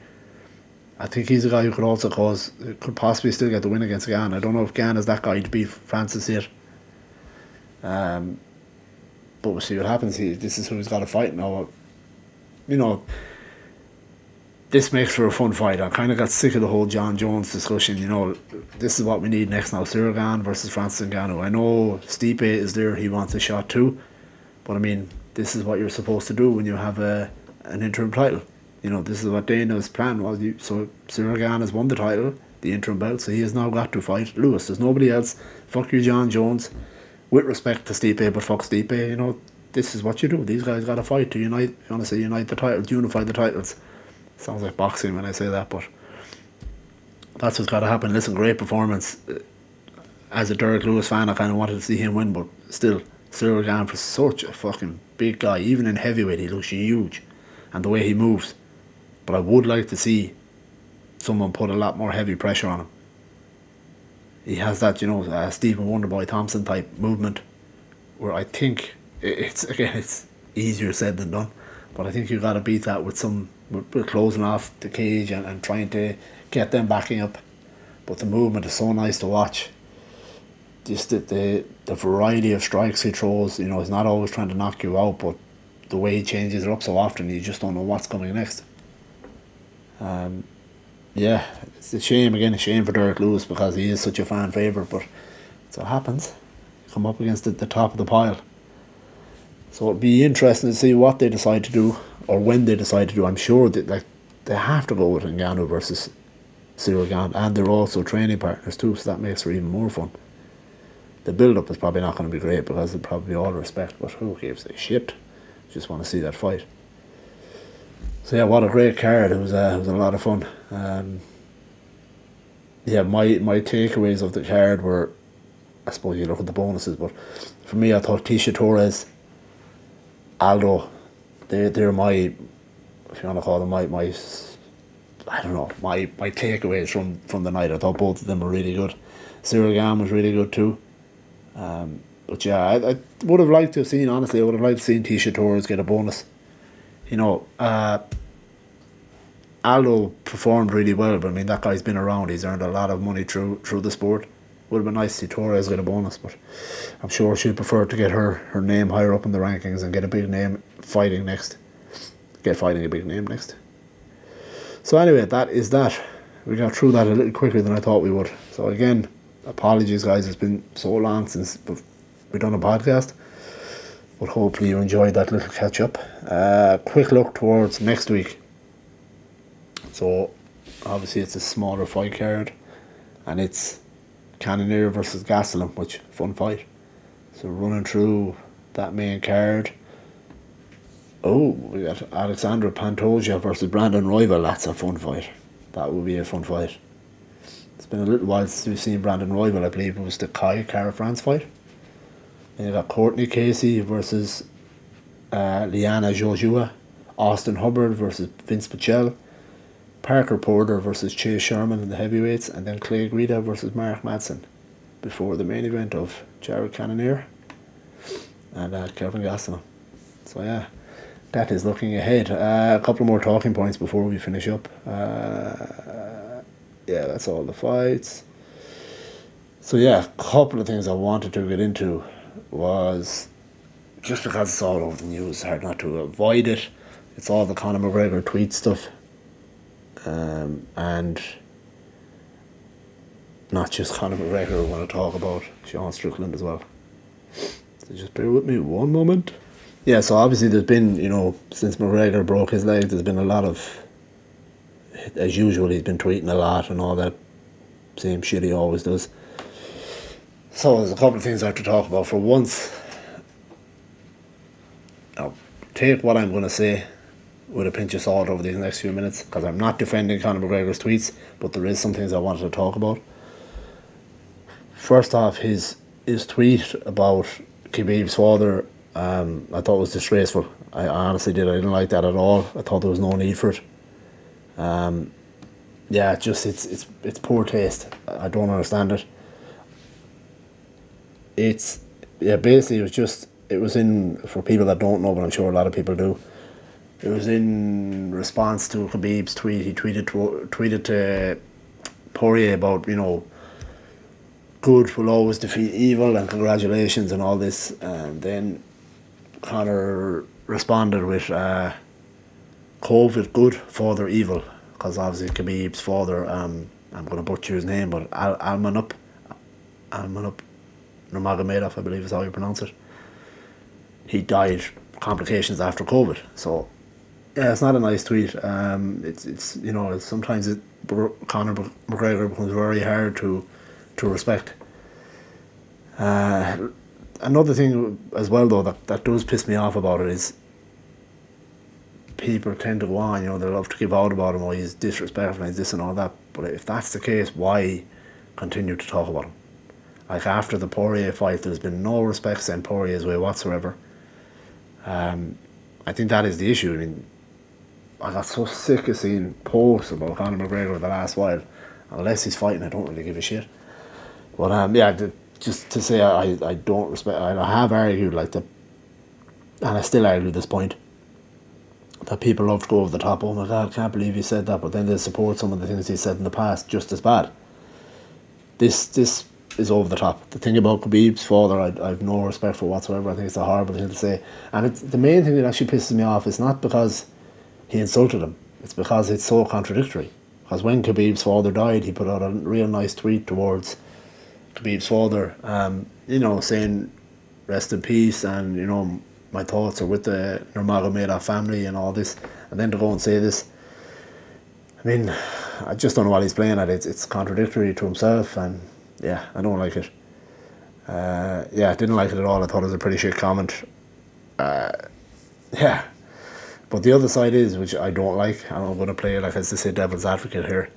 I think he's a guy who could possibly still get the win against Gane. I don't know if Gane is that guy to beat Francis yet. But we'll see what happens. This is who he's got to fight now. This makes for a fun fight. I kind of got sick of the whole John Jones discussion. This is what we need next now. Cyril Gane versus Francis Ngannou. I know Stipe is there. He wants a shot too. But this is what you're supposed to do when you have an interim title. You know, this is what Dana's plan was. So Cyril Gane has won the title, the interim belt, so he has now got to fight Lewis. There's nobody else. Fuck you, John Jones. With respect to Stipe, but fuck Stipe, you know, this is what you do. These guys got to fight to unite. You want to say unite the titles, unify the titles. Sounds like boxing when I say that, but that's what's got to happen. Listen, great performance. As a Derek Lewis fan, I kind of wanted to see him win, but still, Cyril Gane for such a fucking big guy. Even in heavyweight, he looks huge, and the way he moves. But I would like to see someone put a lot more heavy pressure on him. He has that, you know, Stephen Wonderboy Thompson type movement, where I think it's easier said than done, but I think you got to beat that with closing off the cage and trying to get them backing up. But the movement is so nice to watch. Just the variety of strikes he throws, you know, he's not always trying to knock you out, but the way he changes it up so often, you just don't know what's coming next. Yeah, it's a shame for Derek Lewis, because he is such a fan favourite, but so it happens. You come up against the top of the pile. So it'll be interesting to see what they decide to do, or when they decide to do. I'm sure that they have to go with Ngannou versus Cyril Gane, and they're also training partners too, so that makes for even more fun. The build-up is probably not going to be great, because they'll probably all respect, but who gives a shit? Just want to see that fight. So yeah, what a great card. It was a lot of fun. Yeah, my takeaways of the card were, I suppose you look at the bonuses, but for me, I thought Tisha Torres, Aldo, they're my, if you want to call them my I don't know, my takeaways from the night. I thought both of them were really good. Cyril Gane was really good too. But yeah, I would have liked to have seen, honestly, I would have liked to have seen Tisha Torres get a bonus. You know, Aldo performed really well, but I mean, that guy's been around. He's earned a lot of money through the sport. Would have been nice to see Torres get a bonus, but I'm sure she'd prefer to get her name higher up in the rankings and get a big name fighting next. Fighting a big name next. So anyway, that is that. We got through that a little quicker than I thought we would. So again, apologies guys, it's been so long since we've done a podcast. But hopefully you enjoyed that little catch up. Quick look towards next week. So obviously it's a smaller fight card, and it's Cannonier versus Gastelum, which fun fight. So running through that main card. Oh, we got Alexandra Pantoja versus Brandon Royval. That's a fun fight. That will be a fun fight. It's been a little while since we've seen Brandon Royval. I believe it was the Cara France fight. Then you got Courtney Casey versus Liana Jojua. Austin Hubbard versus Vince Pichel. Parker Porter versus Chase Sherman in the heavyweights. And then Clay Guida versus Mark Madsen before the main event of Jared Cannonier and Kelvin Gastelum. So yeah, that is looking ahead. A couple more talking points before we finish up. Yeah, that's all the fights. So yeah, a couple of things I wanted to get into was, just because it's all over the news, it's hard not to avoid it. It's all the Conor McGregor tweet stuff. And not just Conor McGregor, I want to talk about Sean Strickland as well. So just bear with me one moment. Yeah, so obviously there's been, you know, since McGregor broke his leg, there's been a lot of, as usual, he's been tweeting a lot and all that same shit he always does. So there's a couple of things I have to talk about. For once, I'll take what I'm going to say with a pinch of salt over these next few minutes, because I'm not defending Conor McGregor's tweets, but there is some things I wanted to talk about. First off, his tweet about Khabib's father, I thought was disgraceful. I honestly did. I didn't like that at all. I thought there was no need for it. Yeah, it's poor taste. I don't understand it. Basically it was in, for people that don't know, but I'm sure a lot of people do, it was in response to Khabib's tweet. He tweeted to Poirier about, you know, good will always defeat evil and congratulations and all this, and then Conor responded with COVID good, father evil, because obviously Khabib's father, I'm going to butcher his name, but Almanup Nurmagomedov, I believe is how you pronounce it. He died complications after COVID. So yeah, it's not a nice tweet. It's sometimes Conor McGregor becomes very hard to respect. Another thing as well though that does piss me off about it is people tend to go on, they love to give out about him, he's disrespectful, he's this and all that. But if that's the case, why continue to talk about him? Like after the Poirier fight, there's been no respect sent Poirier's way whatsoever. I think that is the issue. I mean, I got so sick of seeing posts about Conor McGregor the last while. Unless he's fighting, I don't really give a shit. But just to say I don't respect, I have argued like that, and I still argue this point, that people love to go over the top. Oh my God, I can't believe he said that. But then they support some of the things he said in the past just as bad. This is over the top. The thing about Khabib's father, I have no respect for whatsoever. I think it's a horrible thing to say. And it's the main thing that actually pisses me off is not because he insulted him. It's because it's so contradictory. Because when Khabib's father died, he put out a real nice tweet towards Khabib's father, saying rest in peace, and my thoughts are with the Nurmagomedov family and all this. And then to go and say this, I mean, I just don't know what he's playing at. It's contradictory to himself, and yeah, I don't like it. I didn't like it at all. I thought it was a pretty shit comment. Yeah. But the other side is, which I don't like, and I'm going to play like as they say devil's advocate here,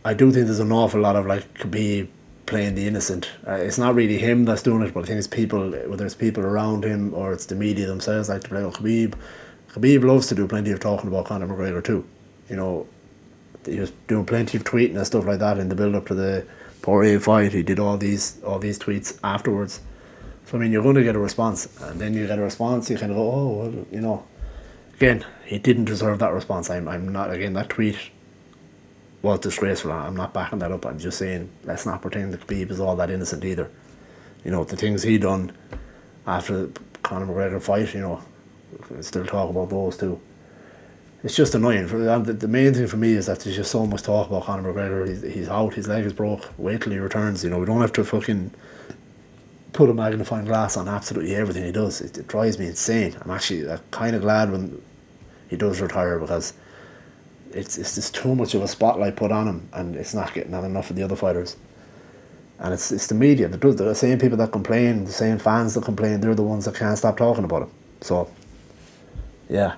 I do think there's an awful lot of like Khabib playing the innocent. It's not really him that's doing it, but I think it's people, whether it's people around him or it's the media themselves, like to play with Khabib. Khabib loves to do plenty of talking about Conor McGregor too. He was doing plenty of tweeting and stuff like that in the build up to the Poirier fight. He did all these tweets afterwards. So I mean, you're going to get a response, and then you get a response. You kind of go, oh, well, Again, he didn't deserve that response. I'm not. Again, that tweet was disgraceful. I'm not backing that up. I'm just saying, let's not pretend that Khabib is all that innocent either. The things he done after the Conor McGregor fight. Still talk about those too. It's just annoying. The main thing for me is that there's just so much talk about Conor McGregor. He's out, his leg is broke, wait till he returns. We don't have to fucking put a magnifying glass on absolutely everything he does. It drives me insane. I'm actually kind of glad when he does retire, because it's just too much of a spotlight put on him, and it's not getting on enough of the other fighters. And it's the media that does, the same people that complain, the same fans that complain, they're the ones that can't stop talking about him. So, yeah.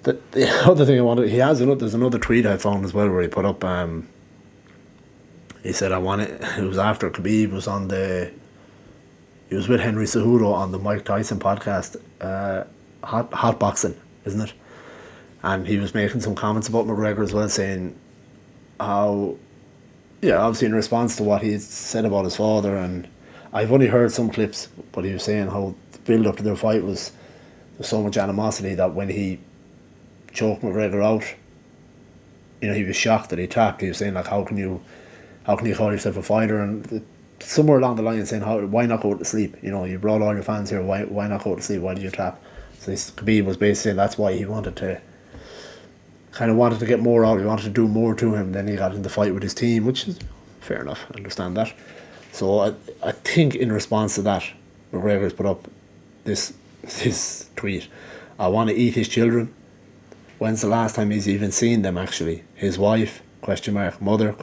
The other thing there's another tweet I found as well where he put up, he said, it was after Khabib was he was with Henry Cejudo on the Mike Tyson podcast, Hot Boxing, isn't it? And he was making some comments about McGregor as well, saying how, obviously in response to what he said about his father, and I've only heard some clips, but he was saying how the build up to their fight was so much animosity that when he choked McGregor out, he was shocked that he tapped. He was saying, like, how can you call yourself a fighter? And somewhere along the line saying, why not go to sleep? You brought all your fans here, why not go to sleep? Why did you tap? So Khabib was basically saying that's why he wanted to get more out. He wanted to do more to him. Then he got in the fight with his team, which is fair enough. I understand that. So I think in response to that, McGregor has put up this tweet. I want to eat his children. When's the last time he's even seen them, actually? His wife, ? Mother, ?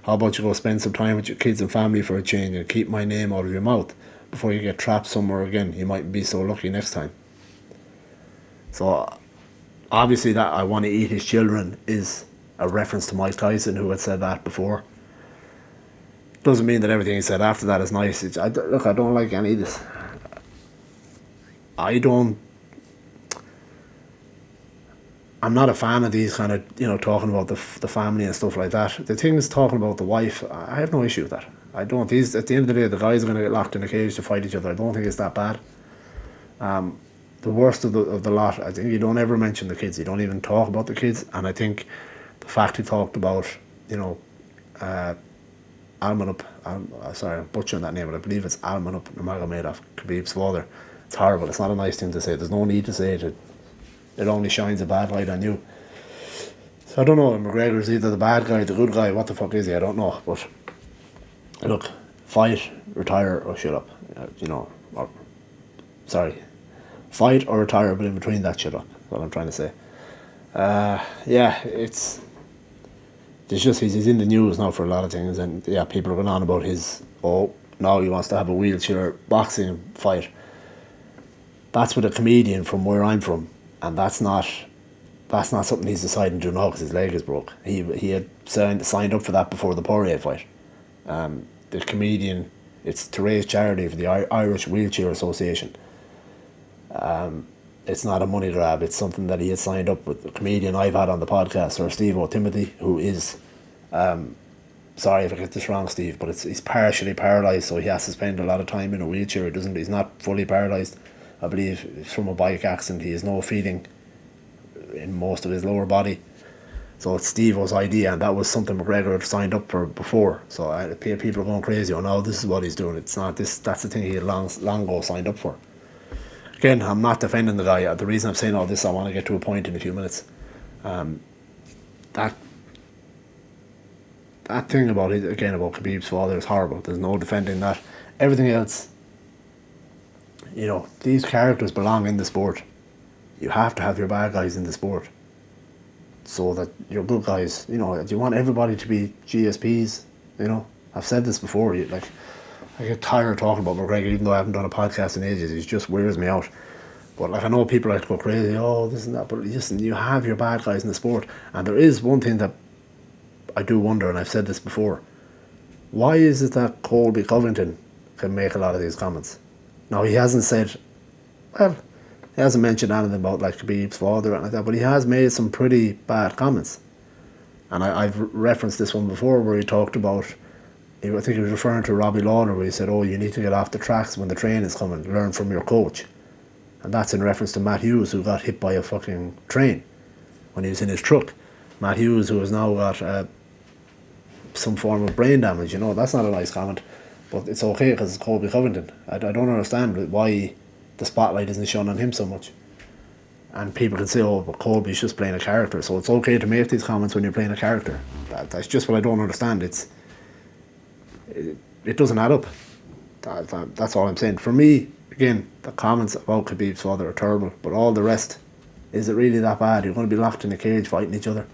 How about you go spend some time with your kids and family for a change and keep my name out of your mouth before you get trapped somewhere again? You might be so lucky next time. So obviously that I want to eat his children is a reference to Mike Tyson, who had said that before. Doesn't mean that everything he said after that is nice. I don't like any of this. I'm not a fan of these kind of, talking about the family and stuff like that. The thing is, talking about the wife, I have no issue with that. I don't. At the end of the day, the guys are going to get locked in a cage to fight each other. I don't think it's that bad. The worst of the lot, I think you don't ever mention the kids. You don't even talk about the kids. And I think the fact he talked about, Almanup, sorry, I'm butchering that name, but I believe it's Almanup Nurmagomedov, Khabib's father. It's horrible. It's not a nice thing to say. There's no need to say it. It only shines a bad light on you. So I don't know, McGregor's either the bad guy, the good guy, what the fuck is he? I don't know. But look, fight, retire, or shut up. Fight or retire, but in between that shit up. That's what I'm trying to say. Yeah, it's just he's in the news now for a lot of things, and yeah, people are going on about his now he wants to have a wheelchair boxing fight. That's with a comedian from where I'm from, and that's not something he's deciding to do now because his leg is broke. He had signed up for that before the Poirier fight. The comedian, it's to raise charity for the Irish Wheelchair Association. It's not a money grab. It's something that he had signed up with. The comedian I've had on the podcast, Sir Steve O'Timothy, who is, sorry if I get this wrong, Steve, but he's partially paralysed, so he has to spend a lot of time in a wheelchair. He's not fully paralysed. I believe it's from a bike accident. He has no feeling in most of his lower body. So it's Steve-O's idea, and that was something McGregor had signed up for before. So people are going crazy. Oh no, this is what he's doing. It's not this. That's the thing he had long ago signed up for. Again, I'm not defending the guy. The reason I'm saying all this, I want to get to a point in a few minutes. That thing about it, again, about Khabib's father is horrible. There's no defending that. Everything else, these characters belong in the sport. You have to have your bad guys in the sport so that your good guys, do you want everybody to be GSPs? I've said this before. I get tired of talking about McGregor, even though I haven't done a podcast in ages. He just wears me out. But I know people like to go crazy, this and that. But listen, you have your bad guys in the sport. And there is one thing that I do wonder, and I've said this before. Why is it that Colby Covington can make a lot of these comments? Now, he hasn't said, he hasn't mentioned anything about Khabib's father or anything like that, but he has made some pretty bad comments. And I've referenced this one before where he talked about, I think he was referring to Robbie Lawler, where he said, you need to get off the tracks when the train is coming, learn from your coach. And that's in reference to Matt Hughes, who got hit by a fucking train when he was in his truck. Matt Hughes, who has now got some form of brain damage, that's not a nice comment. But it's okay because it's Colby Covington. I don't understand why the spotlight isn't shown on him so much. And people can say, but Colby's just playing a character. So it's okay to make these comments when you're playing a character. That's just what I don't understand. It doesn't add up. That's all I'm saying. For me, again, the comments about Khabib's father are terrible, but all the rest, is it really that bad? You're going to be locked in a cage fighting each other.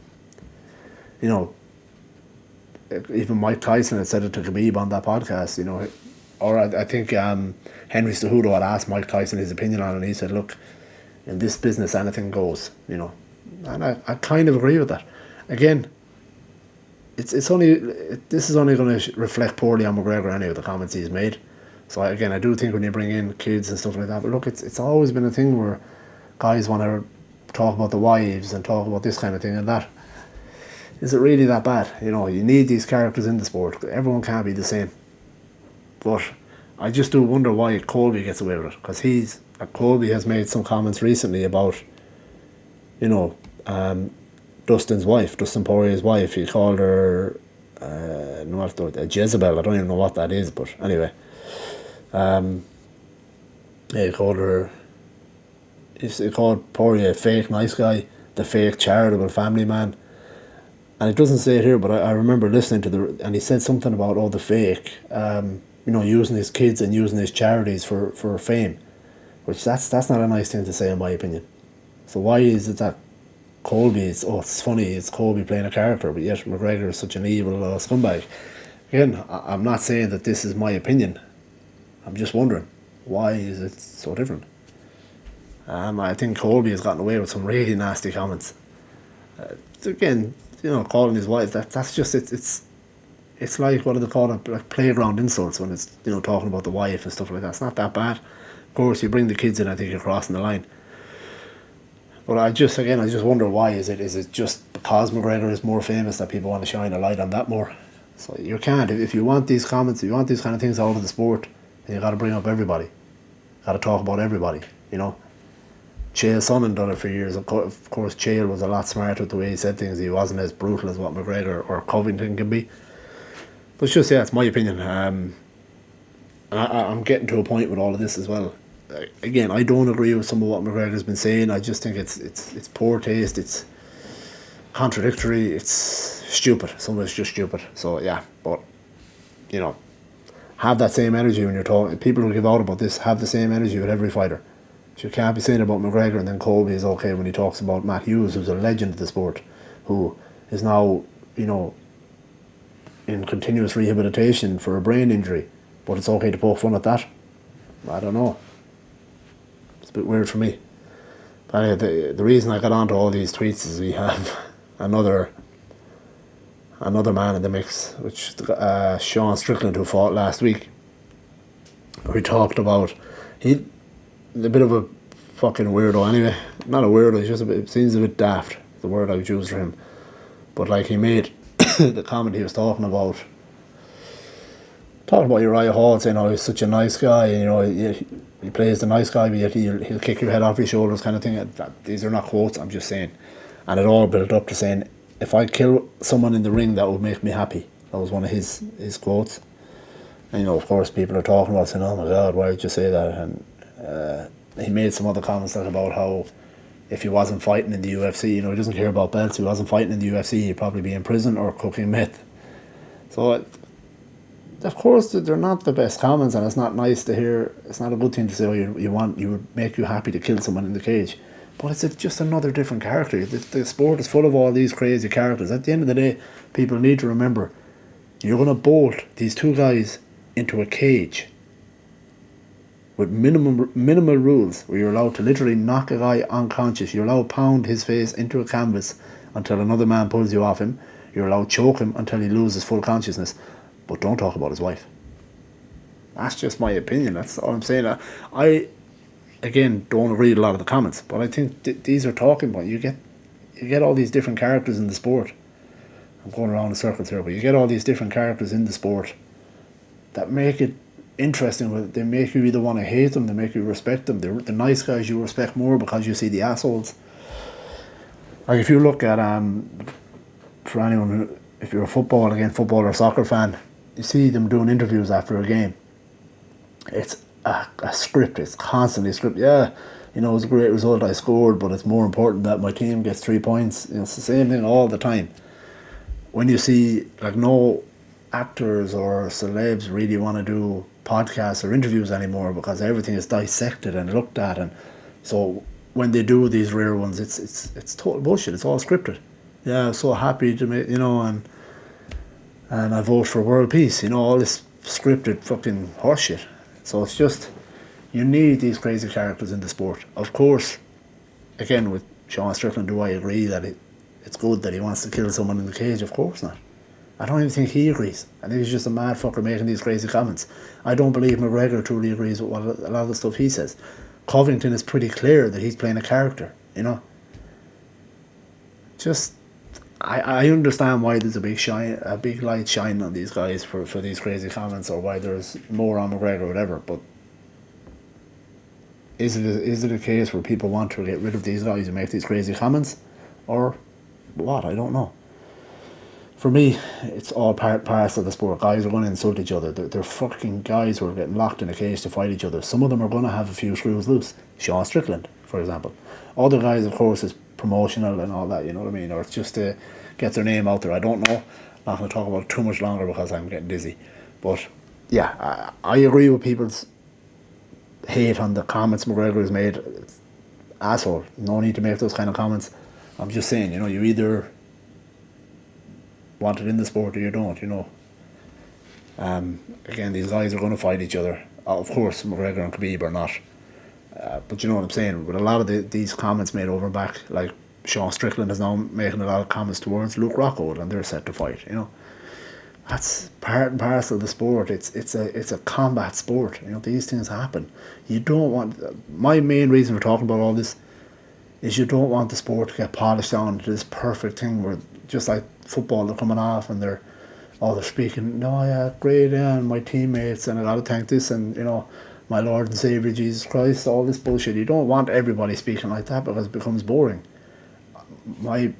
Even Mike Tyson had said it to Khabib on that podcast, or I think Henry Cejudo had asked Mike Tyson his opinion on it, and he said, look, in this business anything goes, and I kind of agree with that. Again, this is only going to reflect poorly on McGregor anyway, the comments he's made. So again, I do think when you bring in kids and stuff like that, but look, it's always been a thing where guys want to talk about the wives and talk about this kind of thing and that. Is it really that bad? You need these characters in the sport. Everyone can't be the same. But I just do wonder why Colby gets away with it, because Colby has made some comments recently about, Dustin Poirier's wife. He called her a Jezebel. I don't even know what that is, but anyway. He called Poirier a fake nice guy, the fake charitable family man. And it doesn't say it here, but I remember listening to and he said something about the fake, using his kids and using his charities for fame, which that's not a nice thing to say in my opinion. So why is it that Colby it's funny, it's Colby playing a character, but yet McGregor is such an evil scumbag? Again, I'm not saying that this is my opinion. I'm just wondering, why is it so different? I think Colby has gotten away with some really nasty comments. Again, calling his wife, that's just it's like, what do they call it, like playground insults when it's talking about the wife and stuff like that. It's not that bad. Of course, you bring the kids in, I think you're crossing the line. But I just wonder, why is it just because McGregor is more famous that people want to shine a light on that more? So you can't, if you want these comments, if you want these kind of things out of the sport, then you got to bring up everybody. Got to talk about everybody. Chael Sonnen done it for years. Of course, Chael was a lot smarter with the way he said things. He wasn't as brutal as what McGregor or Covington can be. But it's just, it's my opinion. I'm getting to a point with all of this as well. Again, I don't agree with some of what McGregor's been saying. I just think it's poor taste. It's contradictory. It's stupid. Some of it's just stupid. So yeah, but have that same energy when you're talking. People who give out about this have the same energy with every fighter. You can't be saying about McGregor and then Colby is okay when he talks about Matt Hughes, who's a legend of the sport, who is now, in continuous rehabilitation for a brain injury. But it's okay to poke fun at that. I don't know. It's a bit weird for me. But anyway, the reason I got onto all these tweets is we have another man in the mix, which Sean Strickland, who fought last week. We talked about a bit of a fucking weirdo anyway. Not a weirdo, he's just seems a bit daft, the word I would use for him. But like, he made the comment, he was talking about Uriah Hall, saying, he's such a nice guy, and he plays the nice guy, but yet he'll kick your head off your shoulders, kind of thing. These are not quotes, I'm just saying. And it all built up to saying, if I kill someone in the ring, that would make me happy. That was one of his quotes. And of course, people are talking about saying, oh my God, why did you say that? And he made some other comments about how if he wasn't fighting in the UFC, he doesn't care about belts, if he wasn't fighting in the UFC, he'd probably be in prison or cooking meth. So, of course, they're not the best comments, and it's not nice to hear. It's not a good thing to say, you would make you happy to kill someone in the cage. But it's just another different character. The sport is full of all these crazy characters. At the end of the day, people need to remember, you're going to bolt these two guys into a cage with minimal rules, where you're allowed to literally knock a guy unconscious. You're allowed to pound his face into a canvas until another man pulls you off him. You're allowed to choke him until he loses full consciousness. But don't talk about his wife. That's just my opinion. That's all I'm saying. I again, don't read a lot of the comments, but I think these are talking about, you get all these different characters in the sport. I'm going around in circles here, but you get all these different characters in the sport that make it interesting. They make you either want to hate them, they make you respect them. The nice guys you respect more because you see the assholes. Like, if you look at for anyone, if you're a football or soccer fan, you see them doing interviews after a game. It's a script. It's constantly a script. Yeah, it was a great result, I scored, but it's more important that my team gets 3 points. It's the same thing all the time. When you see, like, no actors or celebs really want to do podcasts or interviews anymore because everything is dissected and looked at, and so when they do these rare ones, it's total bullshit. It's all scripted. Yeah, I'm so happy to make, and I vote for world peace. All this scripted fucking horseshit. So it's just, you need these crazy characters in the sport. Of course, again, with Sean Strickland, do I agree that it's good that he wants to kill someone in the cage? Of course not. I don't even think he agrees. I think he's just a mad fucker making these crazy comments. I don't believe McGregor truly agrees with a lot of the stuff he says. Covington is pretty clear that he's playing a character, Just, I understand why there's a big light shining on these guys for these crazy comments, or why there's more on McGregor or whatever, but is it a case where people want to get rid of these guys who make these crazy comments, or what? I don't know. For me, it's all parts of the sport. Guys are going to insult each other. They're fucking guys who are getting locked in a cage to fight each other. Some of them are going to have a few screws loose. Sean Strickland, for example. Other guys, of course, is promotional and all that, you know what I mean? Or it's just to get their name out there. I don't know. I'm not going to talk about it too much longer because I'm getting dizzy. But, yeah, I agree with people's hate on the comments McGregor has made. It's asshole. No need to make those kind of comments. I'm just saying, you either want it in the sport or you don't, Again, these guys are going to fight each other. Of course, McGregor and Khabib are not. But you know what I'm saying? With a lot of these comments made over and back, like Sean Strickland is now making a lot of comments towards Luke Rockhold, and they're set to fight, That's part and parcel of the sport. It's a combat sport. These things happen. You don't want... My main reason for talking about all this is you don't want the sport to get polished down to this perfect thing where, just like football, they're coming off and they're speaking, no, yeah, great, yeah, and my teammates, and I gotta thank this, and my Lord and Saviour Jesus Christ, all this bullshit. You don't want everybody speaking like that because it becomes boring. One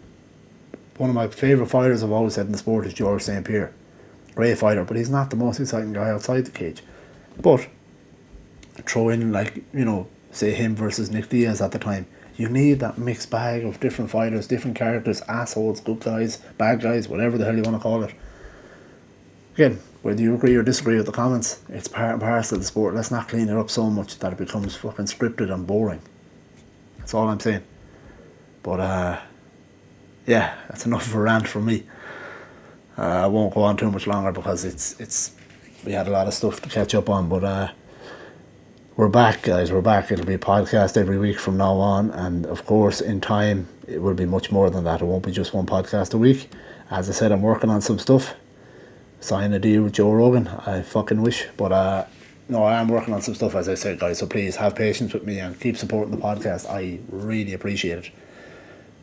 of my favourite fighters I've always said in the sport is George St. Pierre. Great fighter, but he's not the most exciting guy outside the cage. But throw in, like, say him versus Nick Diaz at the time. You need that mixed bag of different fighters, different characters, assholes, good guys, bad guys, whatever the hell you want to call it. Again, whether you agree or disagree with the comments, it's part and parcel of the sport. Let's not clean it up so much that it becomes fucking scripted and boring. That's all I'm saying. But yeah, that's enough of a rant from me. I won't go on too much longer because it's we had a lot of stuff to catch up on. But we're back, guys. We're back. It'll be a podcast every week from now on, and of course, in time, it will be much more than that. It won't be just one podcast a week. As I said, I'm working on some stuff. Sign a deal with Joe Rogan. I fucking wish, but no, I am working on some stuff, as I said, guys. So please have patience with me and keep supporting the podcast. I really appreciate it.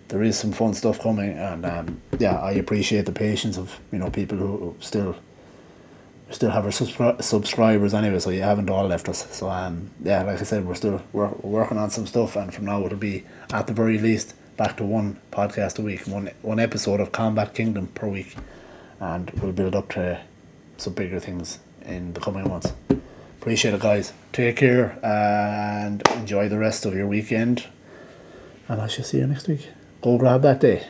There is some fun stuff coming, and yeah, I appreciate the patience of people who still have our subscribers anyway. So you haven't all left us. So yeah, like I said, we're working on some stuff, and from now it'll be at the very least back to one podcast a week, one episode of Kombat Kingdom per week, and we'll build up to some bigger things in the coming months. Appreciate it, guys. Take care and enjoy the rest of your weekend, and I shall see you next week. Go grab that day.